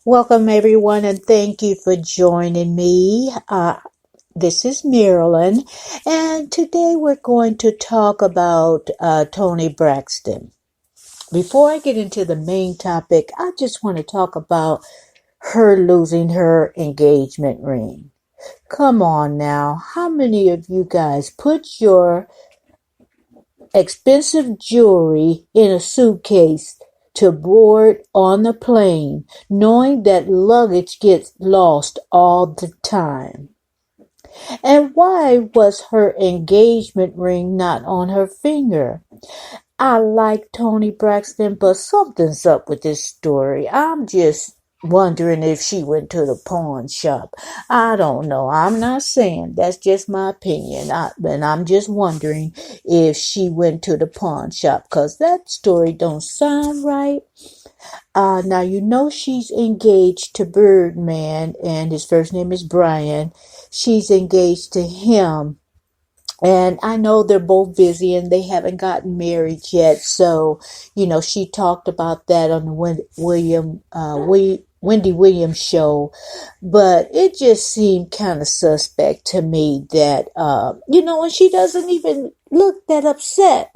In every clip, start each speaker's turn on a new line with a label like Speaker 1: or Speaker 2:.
Speaker 1: Welcome, everyone, and thank you for joining me. This is Marilyn, and today we're going to talk about Toni Braxton. Before I get into the main topic, I just want to talk about her losing her engagement ring. Come on now, how many of you guys put your expensive jewelry in a suitcase to board on the plane, knowing that luggage gets lost all the time? And why was her engagement ring not on her finger? I like Toni Braxton, but something's up with this story. I'm just wondering if she went to the pawn shop. I don't know. I'm not saying. That's just my opinion. And I'm just wondering if she went to the pawn shop, because that story don't sound right. Now, you know she's engaged to Birdman, and his first name is Brian. She's engaged to him. And I know they're both busy and they haven't gotten married yet. So, she talked about that on the Wendy Williams show. But it just seemed kind of suspect to me that, and she doesn't even look that upset.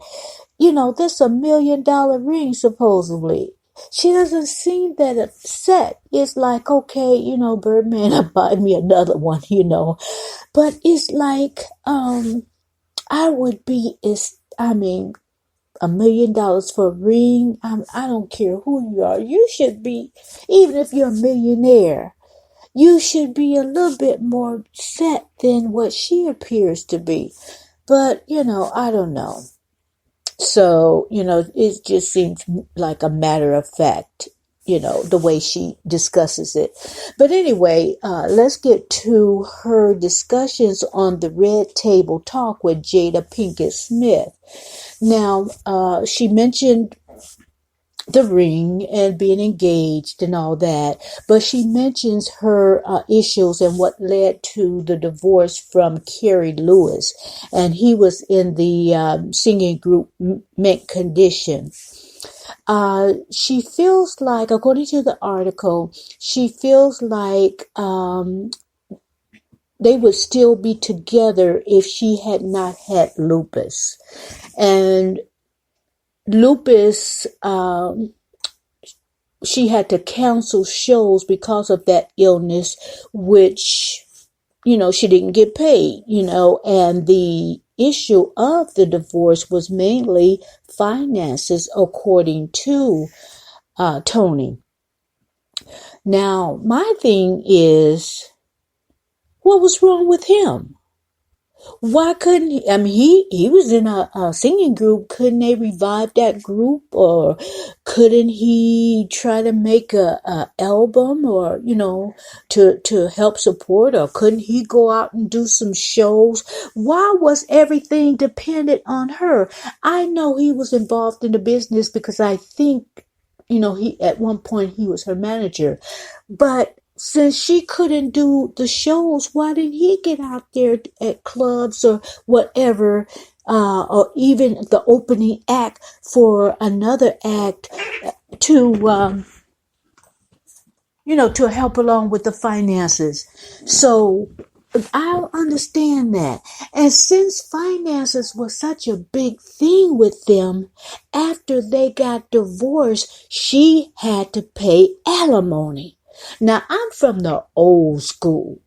Speaker 1: This $1 million ring, supposedly. She doesn't seem that upset. It's like, okay, Birdman, I'll buy me another one, But it's like, I would be, $1 million for a ring. I don't care who you are. You should be, even if you're a millionaire, you should be a little bit more set than what she appears to be. But, I don't know. So, it just seems like a matter of fact, the way she discusses it. But anyway, let's get to her discussions on the Red Table Talk with Jada Pinkett Smith. Now, she mentioned the ring and being engaged and all that, but she mentions her issues and what led to the divorce from keri-lewis, and he was in the singing group Mint Condition. She feels like, according to the article, she feels like they would still be together if she had not had lupus. And lupus, she had to cancel shows because of that illness, which, she didn't get paid, and the issue of the divorce was mainly finances, according to Toni. Now, my thing is, what was wrong with him? Why couldn't he? He was in a singing group. Couldn't they revive that group? Or couldn't he try to make a album, or, to help support? Or couldn't he go out and do some shows? Why was everything dependent on her? I know he was involved in the business because I think, he at one point he was her manager. But since she couldn't do the shows, why didn't he get out there at clubs or whatever, or even the opening act for another act to, to help along with the finances? So I understand that. And since finances was such a big thing with them, after they got divorced, she had to pay alimony. Now, I'm from the old school,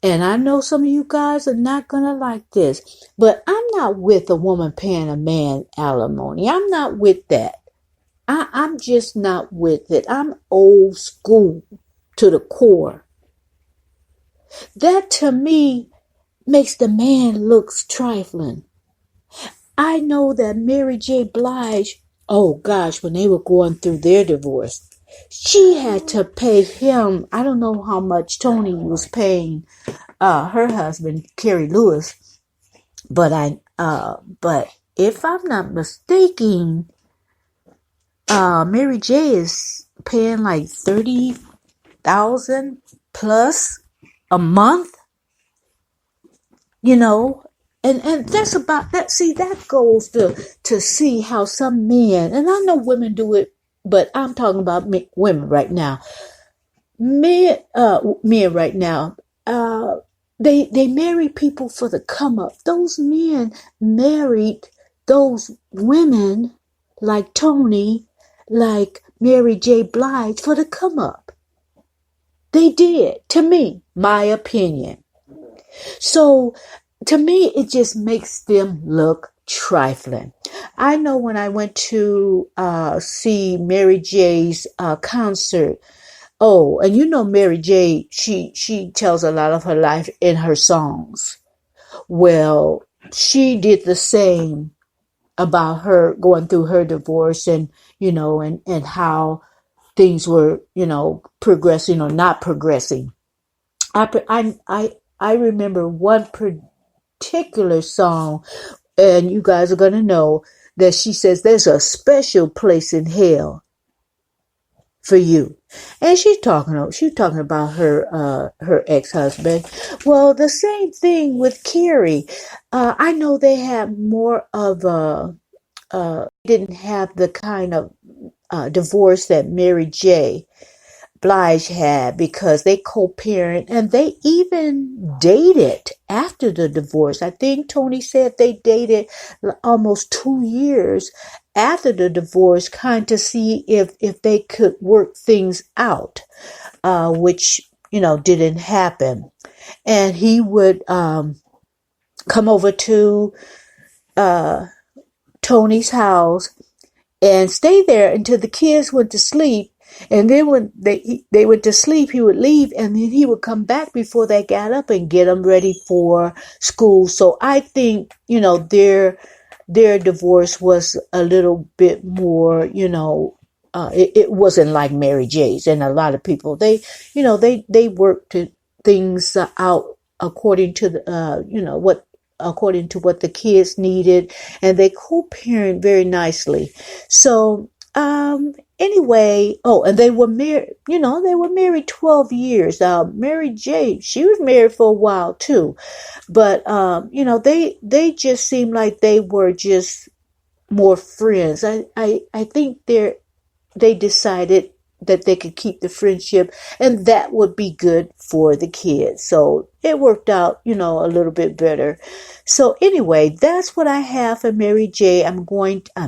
Speaker 1: and I know some of you guys are not going to like this, but I'm not with a woman paying a man alimony. I'm not with that. I'm just not with it. I'm old school to the core. That, to me, makes the man look trifling. I know that Mary J. Blige, oh gosh, when they were going through their divorce, she had to pay him. I don't know how much Toni was paying her husband, keri-lewis, but if I'm not mistaken, Mary J is paying like $30,000 plus a month. And that's about that. See, that goes to see how some men, and I know women do it but I'm talking about women right now. Men right now, they marry people for the come up. Those men married those women like Toni, like Mary J. Blige for the come up. They did, to me, my opinion. So to me, it just makes them look trifling. I know when I went to see Mary J's concert. Oh, and you know Mary J, she tells a lot of her life in her songs. Well, she did the same about her going through her divorce and, and how things were, progressing or not progressing. I remember one particular song, and you guys are going to know that she says there's a special place in hell for you. And she's talking about her ex-husband. Well, the same thing with Keri. I know they had more of didn't have the kind of divorce that Mary J. Blige had, because they co-parent and they even dated after the divorce. I think Toni said they dated almost 2 years after the divorce, kind to see if they could work things out, which, didn't happen. And he would come over to Toni's house and stay there until the kids went to sleep. And then when they went to sleep, he would leave, and then he would come back before they got up and get them ready for school. So I think, their divorce was a little bit more, it wasn't like Mary J's. And a lot of people, they worked things out according to the, according to what the kids needed, and they co-parent very nicely. So, anyway, and they were married, they were married 12 years. Mary J, she was married for a while too, but, they just seemed like they were just more friends. I think they decided that they could keep the friendship, and that would be good for the kids. So it worked out, a little bit better. So anyway, that's what I have for Mary J.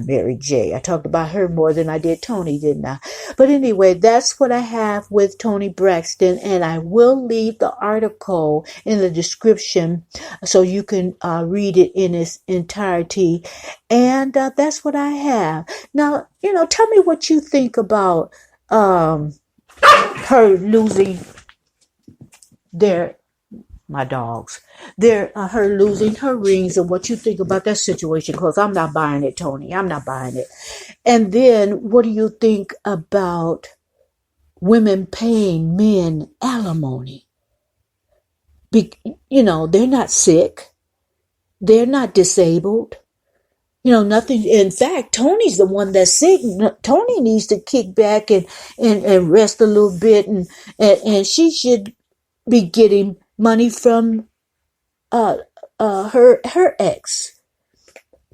Speaker 1: Mary J. I talked about her more than I did Toni, didn't I? But anyway, that's what I have with Toni Braxton, and I will leave the article in the description so you can read it in its entirety. And that's what I have. Now, tell me what you think about her losing her losing her rings, and what you think about that situation, because I'm not buying it, Toni. I'm not buying it. And then what do you think about women paying men alimony? They're not sick. They're not disabled. Nothing. In fact, Toni's the one that's sick. Toni needs to kick back and rest a little bit, and she should be getting money from her ex,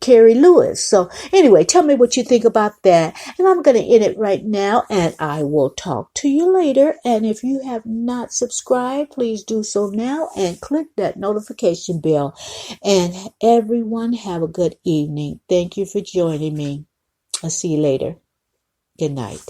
Speaker 1: keri-lewis. So anyway, tell me what you think about that. And I'm going to end it right now, and I will talk to you later. And if you have not subscribed, please do so now and click that notification bell. And everyone, have a good evening. Thank you for joining me. I'll see you later. Good night.